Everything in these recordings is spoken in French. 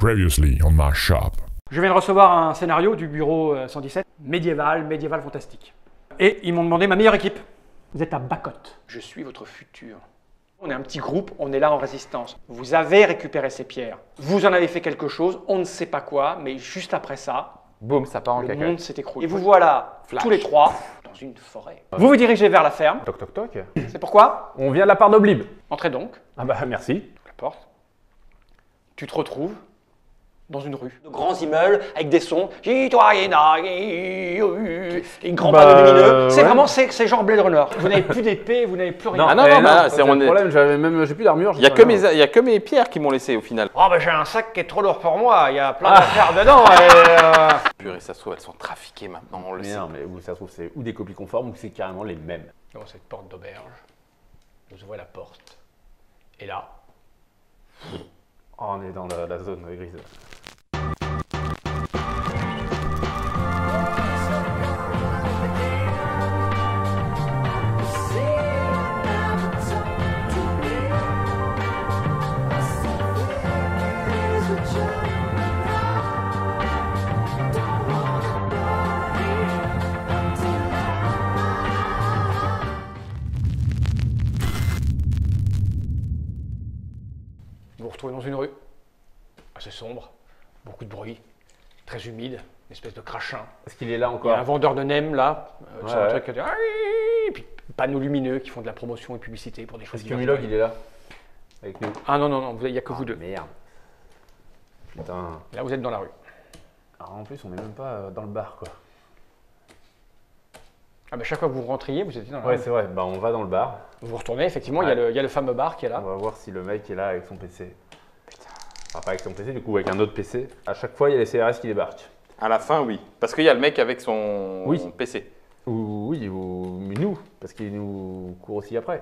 Previously on my shop. Je viens de recevoir un scénario du bureau 117, médiéval fantastique. Et ils m'ont demandé ma meilleure équipe. Vous êtes à Bacotte. Je suis votre futur. On est un petit groupe, on est là en résistance. Vous avez récupéré ces pierres. Vous en avez fait quelque chose, on ne sait pas quoi, mais juste après ça, boum, ça part en le cacahuète. monde s'est écroulé. Et vous voilà, Flash. tous les trois, dans une forêt. Vous vous dirigez vers la ferme. Toc toc toc. C'est pourquoi? On vient de la part d'Oblib. Entrez donc. Ah bah merci. La porte. Tu te retrouves dans une rue. De grands immeubles avec des sons. Des grands panneaux lumineux. C'est vraiment, c'est genre Blade Runner. Vous n'avez plus d'épée, vous n'avez plus rien. Ah non, non, bah, c'est le problème, j'ai plus d'armure. Il n'y a que mes pierres qui m'ont laissé au final. Oh bah j'ai un sac qui est trop lourd pour moi, il y a plein d'affaires dedans. Purée, ça se trouve, elles sont trafiquées maintenant, on le sait. Non, mais où ça se trouve, c'est ou des copies conformes ou c'est carrément les mêmes. Dans cette porte d'auberge, vous ouvrez la porte. Et là, Oh, on est dans la zone grise. vous vous retrouvez dans une rue, assez sombre, beaucoup de bruit, très humide, une espèce de crachin. Est-ce qu'il est là Il y a encore? un vendeur de nems là, sur un Ouais. truc qui dit ah, et puis panneaux lumineux qui font de la promotion et publicité pour des choses. Est-ce que Milog, il est là? Avec nous? Ah non, non, non, il n'y a que vous deux. Merde. Putain. Là, vous êtes dans la rue. Alors en plus, on n'est même pas dans le bar, quoi. Ah bah chaque fois que vous rentriez, vous étiez dans la Ouais, rue. c'est vrai. Bah, on va dans le bar. Vous vous retournez, effectivement, Ouais. il y a le fameux bar qui est là. On va voir si le mec est là avec son PC. Putain. Enfin, pas avec son PC, du coup, avec un autre PC. À chaque fois, il y a les CRS qui débarquent. À la fin, oui. Parce qu'il y a le mec avec son Oui. PC. Oui, ou nous, parce qu'il nous court aussi après.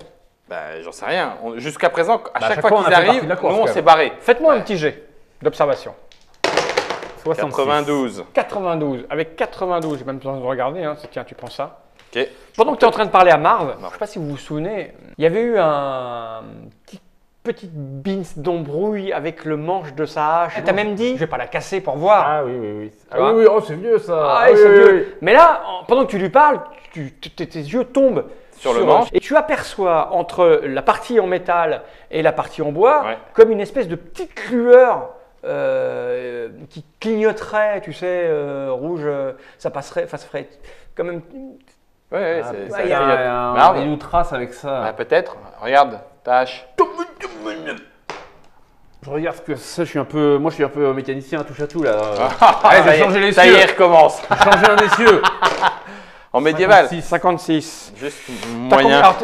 Bah, j'en sais rien. Jusqu'à présent, à Bah, chaque fois on a qu'ils fait partie arrivent, de la course, nous, on quand s'est même. barré. Faites-moi un petit jet d'observation. 66. 92. 92. Avec 92, j'ai même besoin de regarder. Hein. Tiens, tu prends ça. Ok. Pendant que tu es en train de parler à Marv, je ne sais pas si vous vous souvenez, il y avait eu un petite bins d'embrouille avec le manche de sa hache. Tu as même dit, je vais pas la casser pour voir. Ah oui, oui, oui. Tu vois? Ah oui, oui, oh, c'est vieux ça. Ah, oui, c'est oui, vieux. oui. Mais là, pendant que tu lui parles, tes yeux tombent Sur le manche. et tu aperçois entre la partie en métal et la partie en bois Ouais. comme une espèce de petite lueur qui clignoterait, tu sais, rouge, ça passerait, ça se ferait quand même. Ouais, ouais, Ah, c'est putain, ça. il y a Marv. il nous trace avec ça. Ah, peut-être. Regarde, tâche. Je regarde ce que ça, je suis un peu mécanicien, touche à tout là. Allez, j'ai changé les ça y cieux. est, recommence. J'ai changé un essieu. En médiéval. 56. Juste T'as moyen. alors,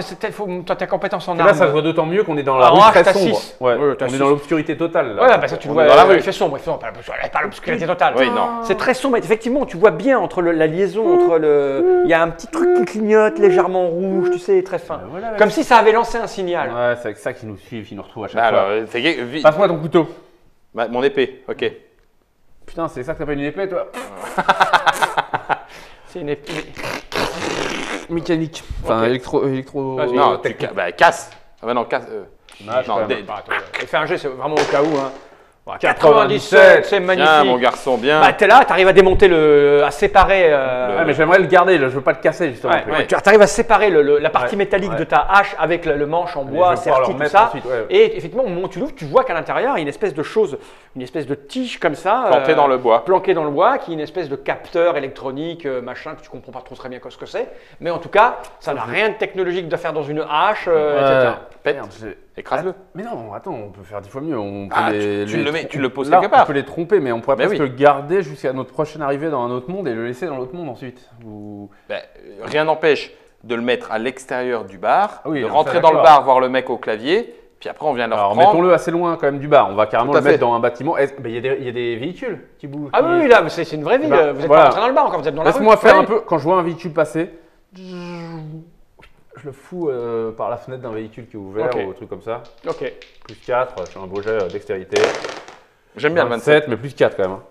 toi, tes compétences en Et là, armes. ça se voit d'autant mieux qu'on est dans la Alors, rue en très H, t'as sombre. 6. Ouais, Ouais, t'as on est 6. dans l'obscurité totale. Là. Ouais, bah ça tu le On vois, est dans la rue. il fait sombre, pas l'obscurité totale. Oui, non. C'est très sombre, effectivement, tu vois bien entre la liaison, entre le. Il y a un petit truc qui clignote légèrement rouge, tu sais, très fin. Voilà, Comme si ça avait lancé un signal. Ouais, c'est avec ça qu'ils nous suivent, qu'ils nous retrouvent à chaque Bah, fois. alors, fais vite. Passe-moi ton couteau. Bah, mon épée, ok. Putain, c'est ça que t'appelles une épée, toi? C'est une épée. Mécanique. Enfin, Ok. électro. Non, bah, casse. Ah, bah non, casse. Non, Fais un jet, c'est vraiment au cas où. Hein. 97, c'est magnifique. Bien, mon garçon, bien. Bah, t'es là, t'arrives à démonter à séparer. Ouais, mais j'aimerais le garder, là, je veux pas le casser justement. Ouais, ouais. Tu arrives à séparer la partie Ouais, métallique ouais. de ta hache avec le manche en Mais bois, je vais pouvoir serti, le tout remettre ça. ensuite, ouais. Et effectivement, au moment où tu l'ouvres, tu vois qu'à l'intérieur, il y a une espèce de chose, une espèce de tige comme ça. Planté dans le bois. Planqué dans le bois, qui est une espèce de capteur électronique, machin, que tu comprends pas trop très bien ce que c'est. Mais en tout cas, ça n'a rien de technologique de faire dans une hache, etc. Pète. Merde, Écrase-le. Mais non, attends, on peut faire 10 fois mieux. On peut Ah, tu le poses quelque part. On peut les tromper, mais on pourrait Mais presque oui. le garder jusqu'à notre prochaine arrivée dans un autre monde et le laisser dans l'autre monde ensuite. Bah, rien n'empêche de le mettre à l'extérieur du bar, Ah oui, de ça, rentrer dans le d'accord. bar, voir le mec au clavier, puis après on vient le Alors reprendre. mettons-le assez loin quand même du bar. On va carrément Tout à le mettre fait. dans un bâtiment. Il y a des véhicules qui bougent. Ah oui, là, c'est une vraie vie. Bah, vous êtes voilà. pas rentré dans le bar encore, vous êtes dans la rue. Laisse-moi faire Oui. un peu. Quand je vois un véhicule passer, je le fous par la fenêtre d'un véhicule qui est ouvert Ok. ou un truc comme ça. Ok. Plus 4, je fais un beau jet dextérité. J'aime bien le 27. mais plus 4 quand même. Hein.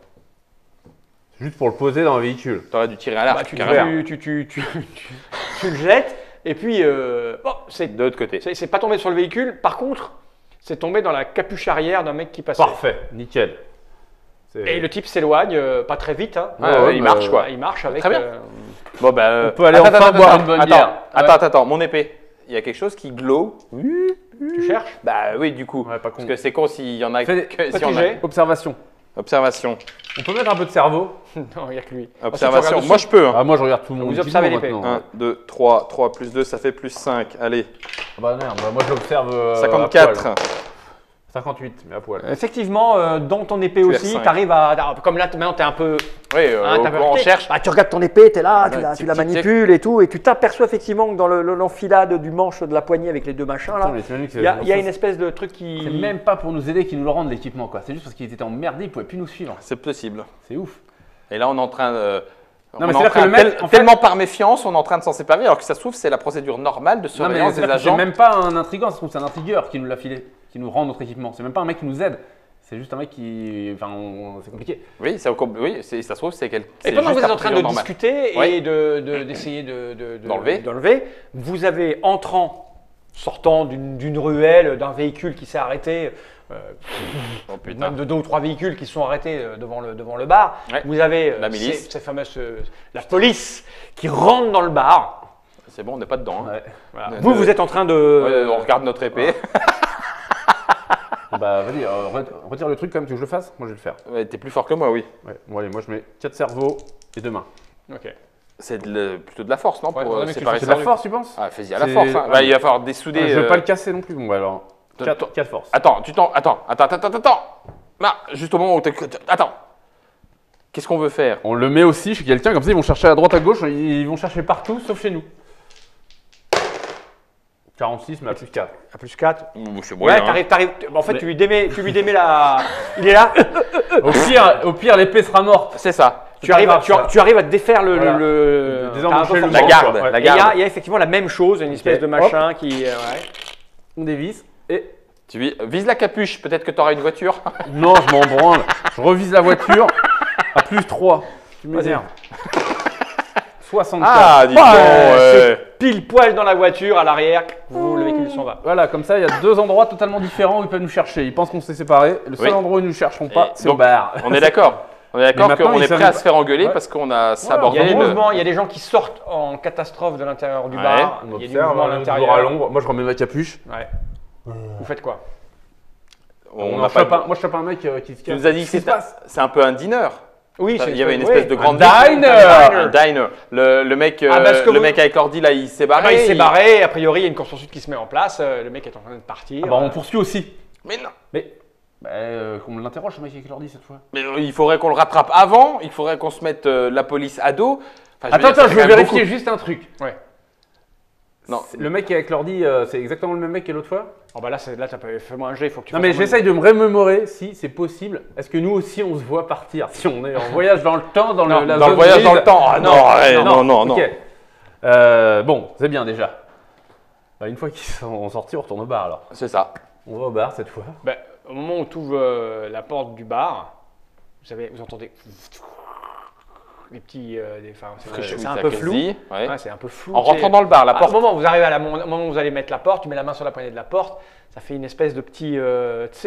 C'est juste pour le poser dans un véhicule. T'aurais dû tirer à l'arc, Bah, tu carrément. le jettes, et puis, bon, De l'autre côté. c'est pas tombé sur le véhicule. Par contre, c'est tombé dans la capuche arrière d'un mec qui passait. Parfait, nickel. Et le type s'éloigne, pas très vite. Hein. Il marche quoi. Il marche avec. Très bien. Bon, bah, On peut aller enfin boire une bonne bière. Attends, mon épée. Il y a quelque chose qui glow. Tu cherches? Bah oui, du coup. Ouais, pas con. Parce que c'est con s'il y en a Petit on a- jet. Observation. Observation. On peut mettre un peu de cerveau. Non, il n'y a que lui. Observation. regardes Moi, je peux. Ah, moi, je regarde tout le monde. Vous observez l'épée. 1, 2, 3. 3 plus 2, ça fait plus 5. Allez. Ah bah merde, moi je l'observe. 54. 58, mais à poil. Effectivement, dans ton épée Tu es aussi, cinq. tu arrives à. Comme là, maintenant, tu es un peu. Oui, t'as peur on que- cherche. Bah, tu regardes ton épée, tu es là, Ah, tu la manipules et tout, et tu t'aperçois effectivement que dans l'enfilade du manche de la poignée avec les deux machins là, Attends, mais t'imagines que il y a une espèce de truc qui. C'est même pas pour nous aider qu'ils nous le rendent l'équipement quoi. C'est juste parce qu'ils étaient emmerdés, ils pouvaient plus nous suivre. C'est possible. C'est ouf. Et là, on est en train de. Non, mais on est en c'est-à-dire que train le mec, en fait- tellement par méfiance, on est en train de s'en séparer, alors que ça se trouve, c'est la procédure normale de Non mais surveillance des c'est agents. même pas un intrigant, ça se trouve c'est un intrigueur qui nous l'a filé, qui nous rend notre équipement. C'est même pas un mec qui nous aide. C'est juste un mec qui. Enfin, c'est compliqué. Oui, ça se trouve, c'est quelque Et pendant que vous êtes en train de normal. discuter Ouais. et d'essayer D'enlever. vous avez sortant d'une ruelle, d'un véhicule qui s'est arrêté, Oh putain. même de 2 ou 3 véhicules qui sont arrêtés devant le bar. Ouais. Vous avez La milice. ces fameuses, la police qui rentre dans le bar. C'est bon, on n'est pas dedans. Hein. Ouais. Voilà. Ouais, Vous êtes en train de. On regarde notre épée. Bah vas-y, retire le truc quand même, tu veux que je le fasse? Moi je vais le faire. Ouais, t'es plus fort que moi, oui. Ouais. Bon allez, moi je mets 4 cerveaux et 2 mains. Ok. C'est plutôt de la force, non? Ouais, Pour faudrait que tu séparer fasses C'est de ça. la force tu penses? Ah, fais-y à la C'est- force. Hein. ouais. Bah, il va falloir dessouder. Je veux pas le casser non plus, bon bah alors. Attends. 4 forces. Attends, attends. Là, juste au moment où t'es. Attends. Qu'est-ce qu'on veut faire? On le met aussi chez quelqu'un, comme ça ils vont chercher à droite à gauche, ils vont chercher partout sauf chez nous. 46 mais à plus 4. À plus 4. C'est Ouais, moyen, hein. t'arrives. En fait, Mais- tu lui démets la. Il est là. Au pire l'épée sera morte. C'est ça. Tu arrives, pas grave, ça. tu arrives à défaire le. Voilà. le- Désemboucher t'as un peu le La forcé. garde. Ouais. La Et il y garde. a effectivement la même chose, une espèce Ok. de machin qui. Ouais. On dévisse et. Tu vises la capuche, peut-être que tu auras une voiture. Non, je m'en branle. Je revise la voiture à plus 3. Tu m'énerves. 64. Ah, dis donc. c'est pile poil dans la voiture à l'arrière. Le véhicule s'en va. Voilà, comme ça, il y a 2 endroits totalement différents où ils peuvent nous chercher. Ils pensent qu'on s'est séparés. Le seul Oui. endroit où ils ne nous chercheront pas, Et c'est au donc, bar. On est d'accord. On est d'accord Mais maintenant, qu'on ils est prêt savent à se faire engueuler Ouais. parce qu'on a Il sabordé y a des le. mouvements, il y a des gens qui sortent en catastrophe de l'intérieur du Ouais. bar. On Il y a du observe, mouvement à toujours à l'intérieur. l'ombre. Moi, je remets ma capuche. Ouais. Vous faites quoi? On Moi, n'a je pas. chope un, moi, je chope un mec qui se Tu casse. nous as dit que Qu'est-ce qui se passe c'est un peu un dîner. Oui, Il y avait une espèce de grande diner. Un diner. Le mec, Ah, parce que le vous- mec avec l'ordi là, il s'est Ah, barré. il s'est barré, a priori il y a une course-poursuite qui se met en place, le mec est en train de partir. Ah bah, on poursuit aussi. Mais non. Mais qu'on l'interroge, ce mec avec l'ordi cette fois. Mais il faudrait qu'on le rattrape avant. Il faudrait qu'on se mette la police à dos. Enfin, Attends, dire, ça je fait veux quand même vérifier beaucoup. juste un truc. Ouais. Non. Le mec qui est avec l'ordi, c'est exactement le même mec que l'autre fois? Oh bah là, fais-moi un jet, il faut que tu Non fasses mais un j'essaye de me remémorer si c'est possible. Est-ce que nous aussi on se voit partir? Si on est en voyage dans le temps, dans Non, la dans le zone voyage grise. dans le temps. Ah non, ouais, non. Ok. Bon, c'est bien déjà. Bah, une fois qu'ils sont sortis, on retourne au bar alors. C'est ça. On va au bar cette fois. Bah, au moment où tu ouvres la porte du bar, vous entendez des petits. C'est un peu flou. Ouais. Ouais, c'est un peu flou. En rentrant dans le bar, la Au porte. moment où vous arrivez au moment où vous allez mettre la porte, tu mets la main sur la poignée de la porte, ça fait une espèce de petit. Tu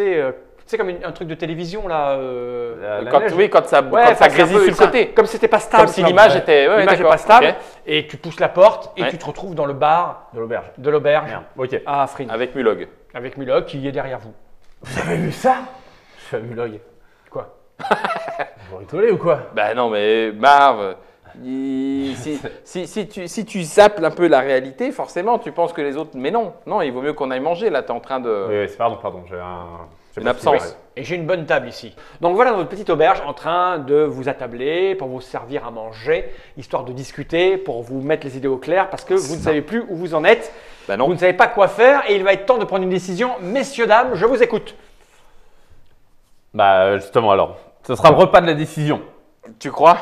sais, comme un truc de télévision là. La Quand, neige. oui, quand ça Ouais, quand ça enfin, c'est un grésille peu- sur le côté. Comme c'était pas stable. Comme si l'image était. Ouais, L'image n'est d'accord. pas stable. Ok. Et tu pousses la porte et Ouais. tu te retrouves dans le bar De l'auberge. de l'auberge Merde. Ok. à Afrin. Avec Mulog. Avec Mulog qui est derrière vous. Vous avez vu ça? Je suis à Mulog. Quoi? Vous rigolez ou quoi? Bah non, mais Marv, si tu zappes un peu la réalité, forcément, tu penses que les autres. Mais non, non, il vaut mieux qu'on aille manger. Là, tu es en train de. Oui, c'est pardon. J'ai Une absence. Et j'ai une bonne table ici. Donc voilà notre petite auberge en train de vous attabler pour vous servir à manger, histoire de discuter, pour vous mettre les idées au clair parce que vous ne savez plus où vous en êtes, Bah vous non. ne savez pas quoi faire et il va être temps de prendre une décision. Messieurs, dames, je vous écoute. Bah justement alors, ce sera le repas de la décision. Tu crois?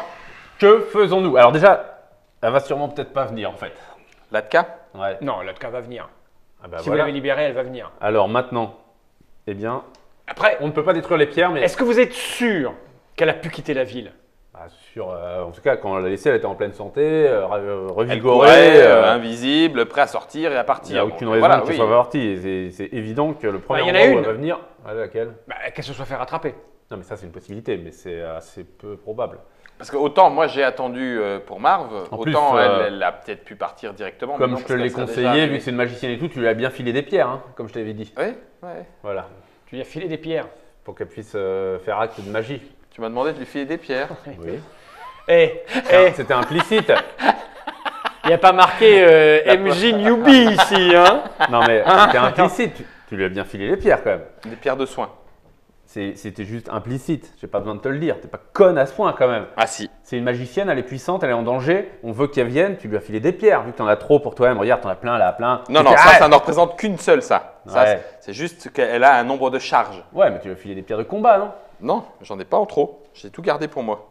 Que faisons-nous? Alors déjà, elle va sûrement peut-être pas venir en fait. Latka? Ouais. Non, l'autre cas va venir. Ah bah Si voilà. vous l'avez libérée, elle va venir. Alors maintenant, eh bien, Après, on ne peut pas détruire les pierres, mais est-ce que vous êtes sûr qu'elle a pu quitter la ville? bah, en tout cas, quand on l'a laissée, elle était en pleine santé, Elle revigorée. courait, invisible, prêt à sortir et à Il partir. n'y a aucune Donc, raison voilà, qu'elle oui. soit partie. Et c'est évident que le premier il y en a endroit où une. elle va venir, laquelle? Bah, qu'elle se soit fait rattraper. Non, mais ça, c'est une possibilité, mais c'est assez peu probable. Parce que autant moi j'ai attendu pour Marv, En autant plus, elle a peut-être pu partir directement. Comme mais non, je te parce l'ai qu'elle serait déjà conseillé, vu arrivée. que c'est une magicienne et tout, tu lui as bien filé des pierres, hein, comme je t'avais dit. Oui, ouais. Voilà, Tu lui as filé des pierres. pour qu'elle puisse faire acte de magie. Tu m'as demandé de lui filer des pierres. Oui. Eh, C'était implicite. il n'y a pas marqué MJ Newbie ici, hein. Non, mais c'était implicite. Tu lui as bien filé les pierres quand même. Des pierres de soin. C'était juste implicite. J'ai pas besoin de te le dire. T'es pas conne à ce point quand même. Ah si. C'est une magicienne, elle est puissante, elle est en danger. On veut qu'elle vienne. Tu lui as filé des pierres. Vu que t'en as trop pour toi-même. Regarde, t'en as plein là, plein. Non, Tu non, fais, ça ne représente qu'une seule, ça. Ça, Ouais. c'est juste qu'elle a un nombre de charges. Ouais, mais tu lui as filé des pierres de combat, non? Non, j'en ai pas en trop. J'ai tout gardé pour moi.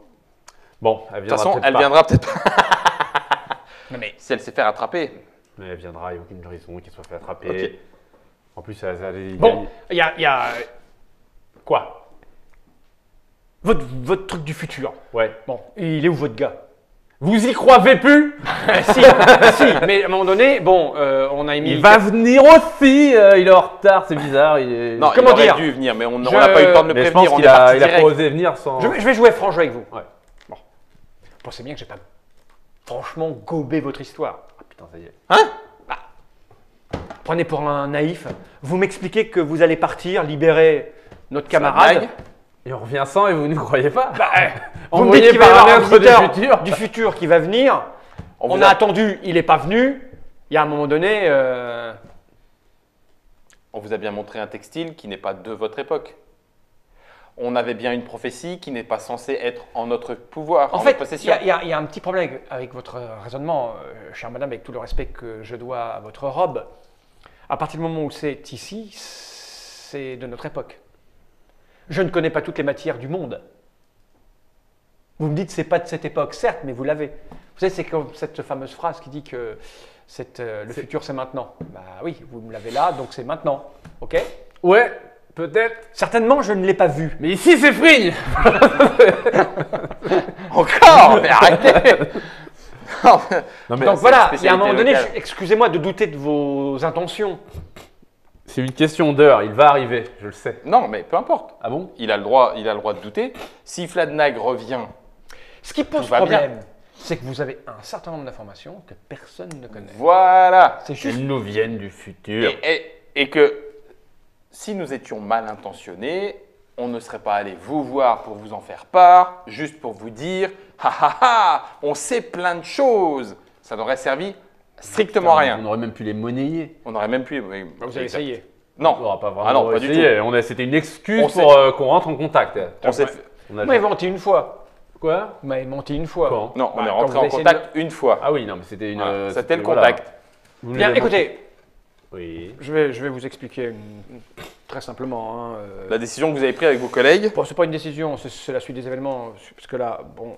Bon, elle De toute viendra façon, peut-être elle pas. viendra peut-être pas. Non, mais Si elle s'est fait rattraper. Mais elle viendra, il n'y a aucune raison qu'elle soit fait attraper. Ok. En plus, elle bon, il y a quoi? Votre truc du futur. Ouais. Bon, il est où votre gars? Vous y croyez plus? Si, si, mais à un moment donné, bon, on a émis. Il va venir aussi. Il est en retard, c'est bizarre. Non, Comment il aurait dire dû venir, mais on Je- n'a pas eu le temps de le Mais je prévenir. pense On est qu'il a, parti il a direct. pas osé venir sans. Je vais jouer franc jeu avec vous. Ouais. Bon. Vous pensez bien que j'ai pas franchement gobé votre histoire. Ah, putain, ça y est. Prenez pour un naïf. Vous m'expliquez que vous allez partir libérer notre C'est la camarade. blague. Et on revient sans et vous ne croyez pas? Bah, On vous me voyait dites qu'il va y par avoir un un être du visiteur futur. du futur qui va venir. On On vous a a- attendu, il n'est pas venu. Il y a un moment donné, On vous a bien montré un textile qui n'est pas de votre époque. On avait bien une prophétie qui n'est pas censée être en notre pouvoir, en en fait, notre il possession. y a un petit problème avec votre raisonnement, chère madame, avec tout le respect que je dois à votre robe. À partir du moment où c'est ici, c'est de notre époque. Je ne connais pas toutes les matières du monde. Vous me dites c'est pas de cette époque, certes, mais vous l'avez. Vous savez, c'est comme cette fameuse phrase qui dit que le futur c'est maintenant. Bah oui, vous me l'avez là, donc c'est maintenant. Ok? Ouais, peut-être. Certainement, je ne l'ai pas vu. Mais ici, c'est frigne. Encore, mais arrêtez. Non, mais- Non, mais Donc c'est voilà, une il y a un moment donné, spécialité excusez-moi de douter de vos intentions. c'est une question d'heure. Il va arriver, je le sais. non, mais peu importe. Ah bon? Il a le droit de douter. Si Fladnag revient, Ce qui pose Tout va bien. problème, c'est que vous avez un certain nombre d'informations que personne ne connaît. voilà. C'est juste. Ils nous viennent du futur. Et que si nous étions mal intentionnés, on ne serait pas allé vous voir pour vous en faire part, juste pour vous dire ha ha ha, on sait plein de choses. Ça n'aurait servi strictement à rien. On aurait même pu les monnayer. On aurait même pu. Vous avez essayé. On Non, n'aura pas vraiment Ah non, pas du essayé. C'était une excuse On pour qu'on rentre en contact. on s'est fait- On a Vous m'avez menti une fois. Quoi? Vous m'avez menti une fois. Quand? Non, on Bah, est quand rentré vous en avez essayé contact une fois. Ah oui, non, mais c'était une. Voilà, C'était le voilà. contact. Vous nous Bien, avez écoutez, menti. Oui. je vais vous expliquer très simplement. Hein, La décision que vous avez prise avec vos collègues, bon, c'est pas une décision, c'est la suite des événements. Parce que là, bon,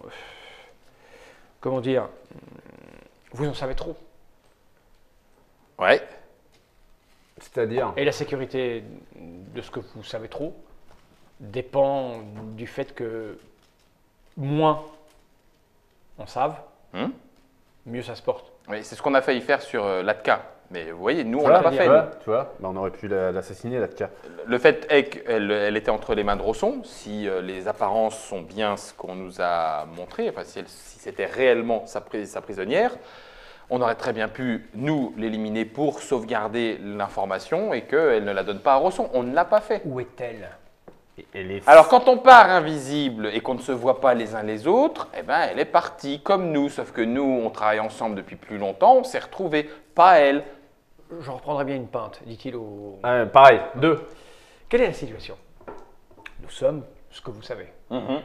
comment dire, vous en savez trop. ouais. C'est-à-dire. Et la sécurité de ce que vous savez trop dépend du fait que moins on savent, mieux ça se porte. Oui, c'est ce qu'on a failli faire sur l'ATCA. Mais vous voyez, nous, on Voilà, l'a pas tu fait. vois, nous. tu vois, bah, on aurait pu l'assassiner là, de cas. Le fait est qu'elle était entre les mains de Rosson. Si les apparences sont bien ce qu'on nous a montré, enfin, si c'était réellement sa prisonnière, on aurait très bien pu, nous, l'éliminer pour sauvegarder l'information et qu'elle ne la donne pas à Rosson. On ne l'a pas fait. Où est-elle? Et elle est. Alors, quand on part invisible et qu'on ne se voit pas les uns les autres, eh ben, elle est partie comme nous. Sauf que nous, on travaille ensemble depuis plus longtemps, on s'est retrouvés. Pas elle. Je reprendrai bien une pinte, dit-il au... Pareil, 2. Quelle est la situation? Nous sommes ce que vous savez. Mhm.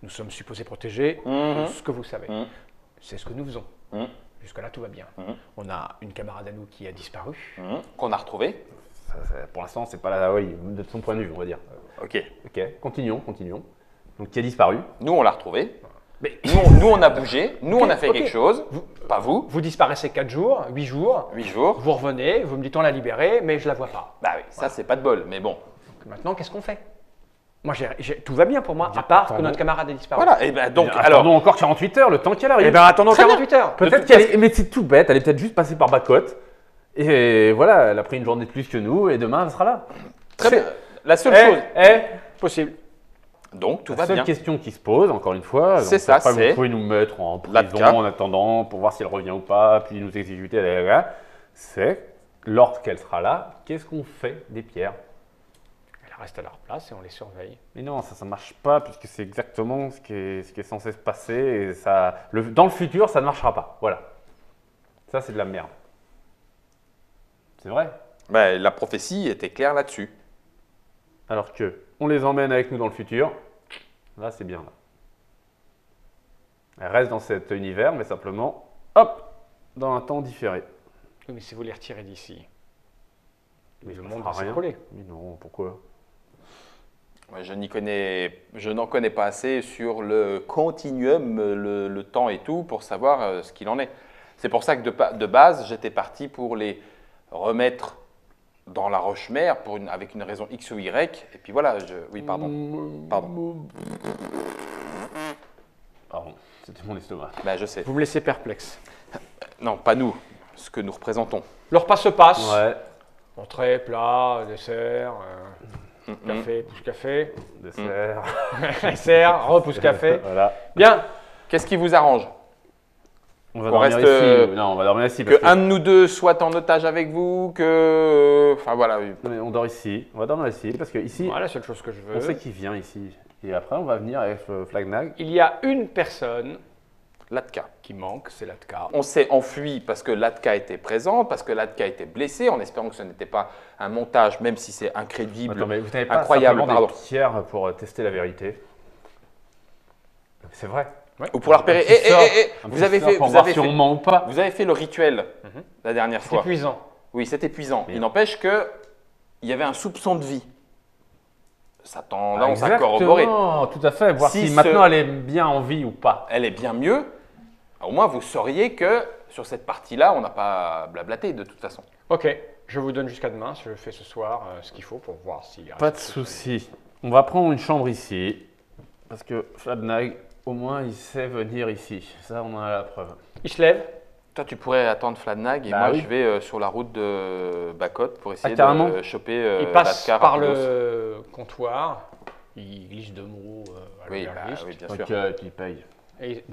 Nous sommes supposés protéger Mhm. ce que vous savez. Mhm. C'est ce que nous faisons. Mhm. Jusque-là, tout va bien. Mhm. On a une camarade à nous qui a disparu. Qu'on a retrouvé. Pour l'instant, c'est pas la. Oui, de son point de vue, on va dire. Ok. Ok, continuons. Donc, qui a disparu? Nous, on l'a retrouvé. Mais Nous, on a bougé. Nous, on a fait ok. quelque chose. Pas vous. vous disparaissez 4 jours, 8 jours, 8 jours. vous revenez, vous me dites on l'a libérée, mais je la vois pas. Bah oui, ça, c'est pas de bol. Mais bon. Maintenant, qu'est-ce qu'on fait? Moi, tout va bien pour moi, à part que Attendons. notre camarade est disparu. Voilà. Et ben donc, Attendons alors. encore 48 heures, le temps qu'elle arrive. Eh bien, attendons Très bien. 48 heures. Peut-être toute qu'elle est. Mais c'est tout bête, elle est peut-être juste passée par Bacotte. Et voilà, elle a pris une journée de plus que nous, et demain, elle sera là. Très bien. La seule chose. Possible. Donc tout La va seule bien. question qui se pose, encore une fois, C'est donc ça, après, c'est vous pouvez nous mettre en prison Latka. en attendant pour voir si elle revient ou pas, puis nous exécuter, c'est lorsqu'elle sera là, qu'est-ce qu'on fait des pierres? Elles restent à leur place et on les surveille. Mais non, ça ne marche pas puisque c'est exactement ce qui est censé se passer. Et ça, dans le futur, ça ne marchera pas. Voilà. Ça, c'est de la merde. C'est vrai. Ben, la prophétie était claire là-dessus. Alors que on les emmène avec nous dans le futur, là, c'est bien. Là. Elles restent dans cet univers, mais simplement, hop, dans un temps différé. Oui, mais si vous les retirez d'ici, Mais le ça monde fera va rien. s'écrouler. Mais non, pourquoi? Ouais, je n'en connais pas assez sur le continuum, le temps et tout, pour savoir ce qu'il en est. C'est pour ça que de base, j'étais parti pour les remettre dans la roche-mère avec une raison X ou Y. Et puis voilà, oui, pardon. Pardon. Pardon, c'était mon estomac. Ben, je sais. Vous me laissez perplexe. Non, pas nous, ce que nous représentons. Le repas se passe. Ouais, Entrée, plat, dessert, café, pousse-café. dessert. Dessert, repousse-café. Voilà. Bien. Qu'est-ce qui vous arrange? On va Qu'on dormir reste, ici. Non, on va dormir ici. Parce Que un de nous deux soit en otage avec vous, que... Enfin voilà. Non, mais on dort ici. On va dormir ici parce que ici, Voilà la seule chose que je veux. on sait qui vient ici. Et après, on va venir avec Flagnag. Il y a une personne Latka. qui manque, c'est Latka. On s'est enfui parce que Latka était présent, parce que Latka était blessé, en espérant que ce n'était pas un montage, même si c'est incrédible. Attends, mais vous n'avez pas Incroyable, simplement pardon. des pierres pour tester la vérité? C'est vrai. Ou pour la repérer. Un petit sort, un Vous petit avez sort fait, pour vous voir avez si on fait, ment ou pas. vous avez fait le rituel la dernière C'est fois. épuisant. Oui, c'est épuisant. Mais Il non. n'empêche que il y avait un soupçon de vie. Ça tendance à corroborer. Exactement, tout à fait. Voir Si si, ce- maintenant elle est bien en vie ou pas. Elle est bien mieux. Au moins, vous sauriez que sur cette partie-là, on n'a pas blablaté de toute façon. Ok, je vous donne jusqu'à demain. Je fais ce soir ce qu'il faut pour voir s'il y a. Pas de souci. On va prendre une chambre ici. Parce que Flagnag, au moins, il sait venir ici. Ça, on en a la preuve. Il se lève. Toi, tu pourrais attendre Fladnag et Bah moi, oui. je vais sur la route de Bacot pour essayer carrément. de choper Il passe Latka par rapidos. le comptoir. Il glisse deux mots à Oui, l'aubergiste. oui, bien Ok, sûr. et puis il paye. Et,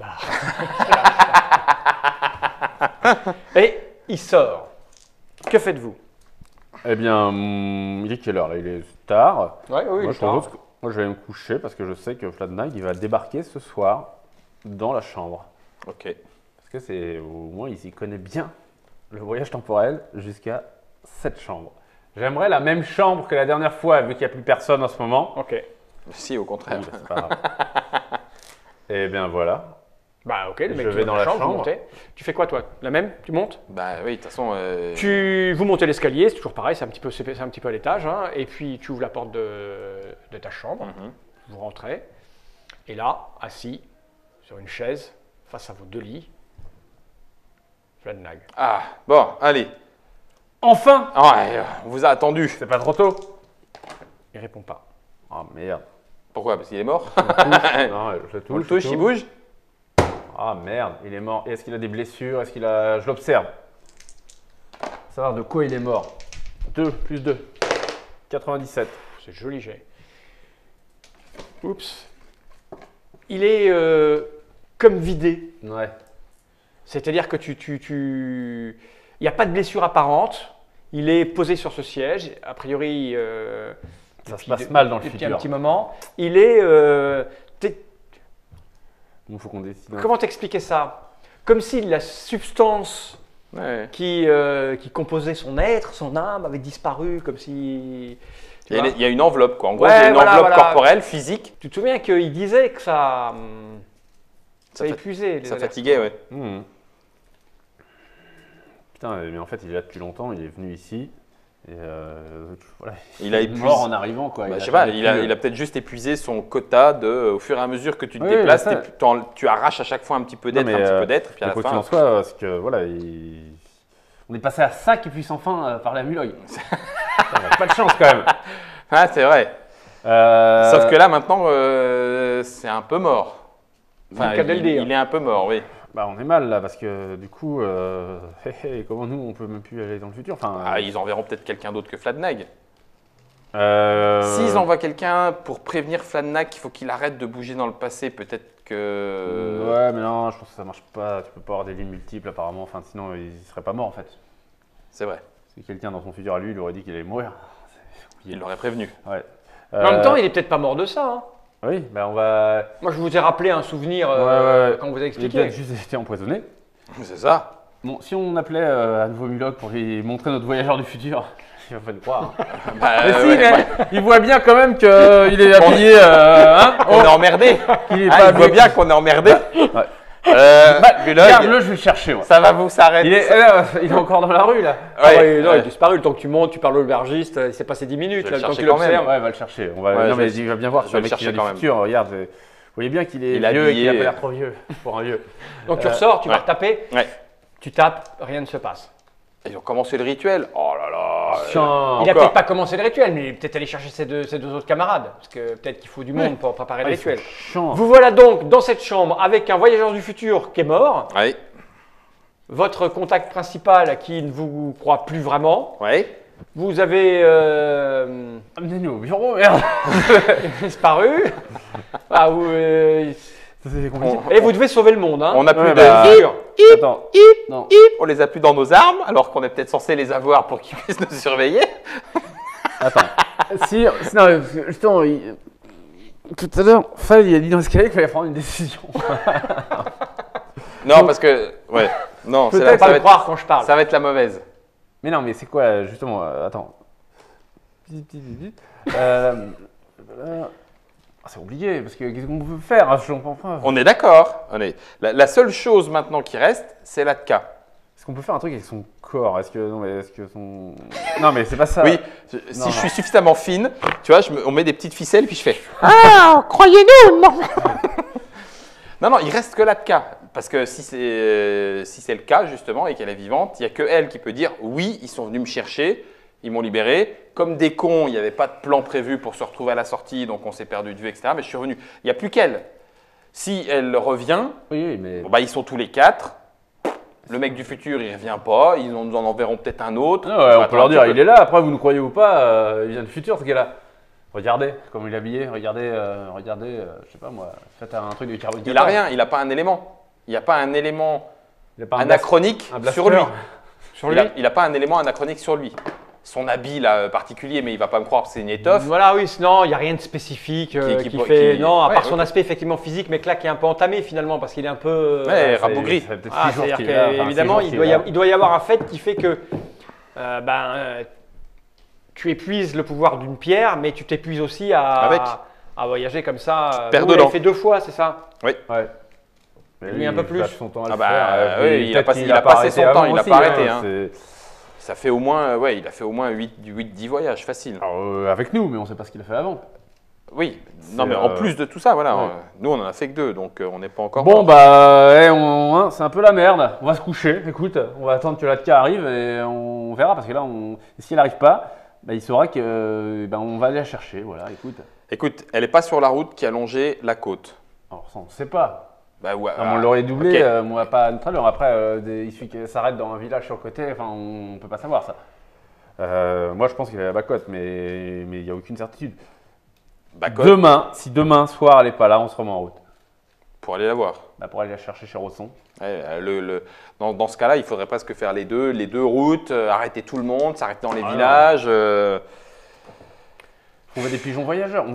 et il sort. Que faites-vous? Eh bien, il est quelle heure là? Il est tard. Ouais, oui, Moi, je propose que- moi, je vais me coucher parce que je sais que Flagnag, il va débarquer ce soir dans la chambre. Ok. Parce que c'est au moins, il s'y connaît bien le voyage temporel jusqu'à cette chambre. J'aimerais la même chambre que la dernière fois, vu qu'il n'y a plus personne en ce moment. Ok. Si, au contraire. Oui, c'est pas grave. Eh bien voilà. Bah ok, le mec Je qui vais va dans la vous chambre. montez. Tu fais quoi toi? La même? Tu montes? Bah oui, de toute façon. Vous montez l'escalier, c'est toujours pareil, c'est un petit peu à l'étage, hein, et puis tu ouvres la porte de ta chambre, Mhm. vous rentrez, et là, assis sur une chaise, face à vos deux lits, Flagnag. Ah, bon, allez. Enfin! Ah ouais, on vous a attendu. C'est pas trop tôt? Il répond pas. Oh merde. Pourquoi? Parce qu'il est mort. Non, je le touche. On le touche, je il touche. bouge. Ah merde, il est mort. Et est-ce qu'il a des blessures? Est-ce qu'il a... Je l'observe. Savoir de quoi il est mort. 2 plus 2. 97. C'est joli jet. Oups. Il est comme vidé. Ouais. C'est-à-dire que il n'y a pas de blessure apparente. Il est posé sur ce siège. A priori, Ça se depuis passe mal dans le depuis futur. un petit moment. Il est. Il faut qu'on décide. Comment t'expliquer ça? Comme si la substance Ouais. qui composait son être, son âme, avait disparu. Comme si. Tu vois. Il y a une enveloppe, quoi. En gros, Ouais, il y a une voilà, enveloppe voilà. corporelle, physique. Tu te souviens qu'il disait que ça. Ça Ça épuisait. les Ça alertes. fatiguait, ouais. Mhm. Putain, mais en fait, il est là depuis longtemps. Il est venu ici. Et voilà. Il a est épuisé. mort en arrivant, quoi. Bah, Il je a sais pas, jamais il a pu, peut-être juste épuisé son quota au fur et à mesure que tu te Oui, déplaces, mais ça- tu arraches à chaque fois un petit peu Non, d'être, mais, un petit peu d'être, puis à la quoi qu'il fin. en soit, parce que voilà, on est passé à ça qui puisse enfin par la Mulhoy. On n'a pas de chance quand même. Ah, c'est vrai. Sauf que là, maintenant, c'est un peu mort. Enfin, Le cas de le dire. il est un peu mort, oui. Bah, on est mal là parce que du coup, comment nous on peut même plus aller dans le futur. Enfin, Ah, ils enverront peut-être quelqu'un d'autre que Fladnag. S'ils envoient quelqu'un pour prévenir Flannac qu'il faut qu'il arrête de bouger dans le passé, peut-être que... Ouais, mais non, je pense que ça marche pas. Tu peux pas avoir des lignes multiples apparemment. Enfin, sinon, il serait pas mort en fait. C'est vrai. Si quelqu'un dans son futur à lui, il aurait dit qu'il allait mourir. Il l'aurait prévenu. Ouais. En même temps, il est peut-être pas mort de ça. Hein. Oui, ben on va. Moi, je vous ai rappelé un souvenir quand vous avez Il a expliqué. peut-être juste été empoisonné. C'est ça. Bon, si on appelait à nouveau Mulok pour lui montrer notre voyageur du futur, il va pas nous croire. Bah, Mais si, ouais, mais ouais. il voit bien quand même qu'il est habillé. Hein, On est emmerdé. qu'il est Ah, pas il voit habillé. bien qu'on est emmerdé. Ouais. Mulog, Regarde-le, je vais le chercher. Moi. ça va vous s'arrêter. Il est encore dans la rue là. Ah Ouais, ouais, non, il ouais. est disparu. Le temps que tu montes, tu parles à l'aubergiste, il s'est passé 10 minutes. Je vais Là, le le temps que chercher tu quand même. l'observes. Ouais, va le chercher. On va... Ouais, non, je mais vais- il va bien voir je sur vais le le mec qui chercher vient quand du même. futur. Regarde, vous voyez bien qu'il est Il est vieux et qu'il a habillé. pas l'air trop vieux pour un vieux. Donc tu ressors, tu vas ouais. retaper, Ouais. tu tapes, rien ne se passe. Ils ont commencé le rituel. Oh là là. Chiant. Il a Encore. peut-être pas commencé le rituel, mais il est peut-être allé chercher ses deux autres camarades. Parce que peut-être qu'il faut du monde pour préparer le Ah, rituel. chiant. Vous voilà donc dans cette chambre avec un voyageur du futur qui est mort, Oui. votre contact principal qui ne vous croit plus vraiment. Oui. Vous avez Amenez-nous au bureau, merde. disparu. Ah, C'est compliqué. et vous devez sauver le monde. Hein. On n'a plus Ouais, de bah, vie. Attends. Non. On les a plus dans nos armes, alors qu'on est peut-être censé les avoir pour qu'ils puissent nous surveiller. Attends. Si, non, parce que justement, tout à l'heure, Fal, il a dit dans l'escalier qu'il fallait prendre une décision. Non, parce que. Ouais. Non, c'est Peut-être ça pas va le être- croire quand je parle. ça va être la mauvaise. Mais non, mais c'est quoi, justement, attends. C'est compliqué, parce que qu'est-ce qu'on peut faire? Je comprends pas. On est d'accord. La seule chose maintenant qui reste, c'est l'ATCA. Est-ce qu'on peut faire un truc avec son corps? Est-ce que, non, mais est-ce que son... Non, mais c'est pas ça. Oui, Non, si non. je suis suffisamment fine, tu vois, on met des petites ficelles puis je fais. Ah, croyez-nous, non. Non, non, il reste que l'ATCA. Parce que si c'est le cas, justement, et qu'elle est vivante, il n'y a que elle qui peut dire oui, ils sont venus me chercher, ils m'ont libéré. Comme des cons, il n'y avait pas de plan prévu pour se retrouver à la sortie, donc on s'est perdu de vue, etc. Mais je suis revenu. Il n'y a plus qu'elle. Si elle revient, Oui, mais... bon, bah, ils sont tous les quatre. Le mec du futur, il revient pas. Ils nous en enverront peut-être un autre. Ah ouais, on peut attendre leur un dire, petit peu. il est là, après vous nous croyez ou pas, il vient du futur ce gars-là. Regardez comment il est habillé, regardez, je sais pas moi, faites un truc de carbone. Il a rien, il n'a pas un élément. Il n'y a pas un élément Il a pas anachronique un blaster. sur lui. Sur lui. Il n'a pas un élément anachronique sur lui. Son habit là, particulier, mais il va pas me croire que c'est une étoffe. Voilà, oui, sinon, il n'y a rien de spécifique Qui- qui qui- fait. qui- Non, à ouais, part son ok. aspect effectivement physique, mais que là, qui est un peu entamé finalement, parce qu'il est un peu. Ouais, Ça rabougri. fait peut-être Ah, 6 jours c'est-à-dire qu'il est là, enfin, 6 qu'évidemment, jours il qu'il doit, est là. il doit y avoir un fait qui fait que tu épuises le pouvoir d'une pierre, mais tu t'épuises aussi Avec. à voyager comme ça. perds Vous, vous dedans. l'avez fait 2 fois, c'est ça? Ouais. Mais Lui, un peu il plus. passe son temps à Ah le bah, faire. oui, puis il a peut-être passé- qu'il il a passé son arrêté temps, avant il a aussi, pas arrêté, hein. c'est- Ça fait au moins, ouais, il a fait au moins 8-10 voyages, facile. Alors, avec nous, mais on sait pas ce qu'il a fait avant. Oui, non mais C'est, en plus de tout ça, voilà, ouais. nous on en a fait que 2, donc on n'est pas encore Bon mort. bah, c'est un peu la merde. On va se coucher, écoute, on va attendre que l'ATCA arrive et on verra parce que là, si elle n'arrive pas, bah, il saura que on va aller la chercher, voilà, écoute. Écoute, elle n'est pas sur la route qui a longé la côte. Alors ça, on ne sait pas. Bah, ouais, On l'aurait doublé, ok. on va pas à notre allure. Après, il suffit qu'elle s'arrête dans un village sur le côté, enfin, on peut pas savoir ça. Moi, je pense qu'il est à la Bacotte, mais il n'y a aucune certitude. Bah, côte, Si demain soir elle n'est pas là, on se remet en route. pour aller la voir. Bah, pour aller la chercher chez Rosson. Ouais, dans ce cas-là, il faudrait presque faire les deux routes, arrêter tout le monde, s'arrêter dans les Ah, villages. Trouver des pigeons voyageurs.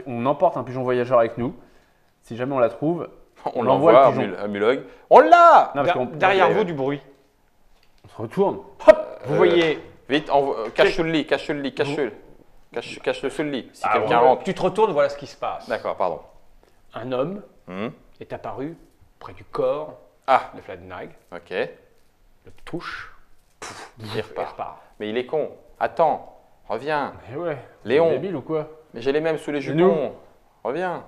On emporte un pigeon voyageur avec nous. Si jamais on la trouve, On l'envoie l'envoie le pigeon. à Mulog. On l'a. Non, parce qu'on- Derrière ok, vous, ouais. du bruit. on se retourne. Vous voyez, Vite, cache le lit, cache le lit, cache-le sous le lit, si Ah, quelqu'un ouais. rentre. tu te retournes, voilà ce qui se passe. D'accord, pardon. Un homme Hmm. est apparu près du corps Ah, de Fladenag, ok. le touche, Il et repart. repart. Mais il est con. Attends, reviens. Eh ouais. Léon. C'est débile ou quoi? Mais j'ai les mêmes sous les Et nous jupons. Reviens.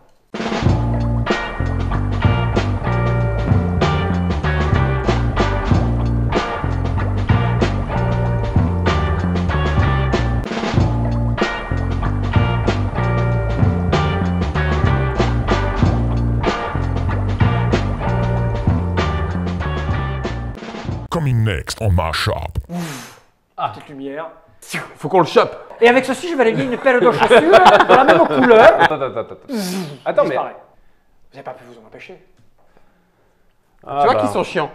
Coming next on my shop. Petite lumière. Faut qu'on le chope. Et avec ceci, je vais aligner une paire de chaussures de la même couleur. Attends, mais. Disparaît. Vous n'avez pas pu vous en empêcher. Ah, Tu vois bah. qu'ils sont chiants.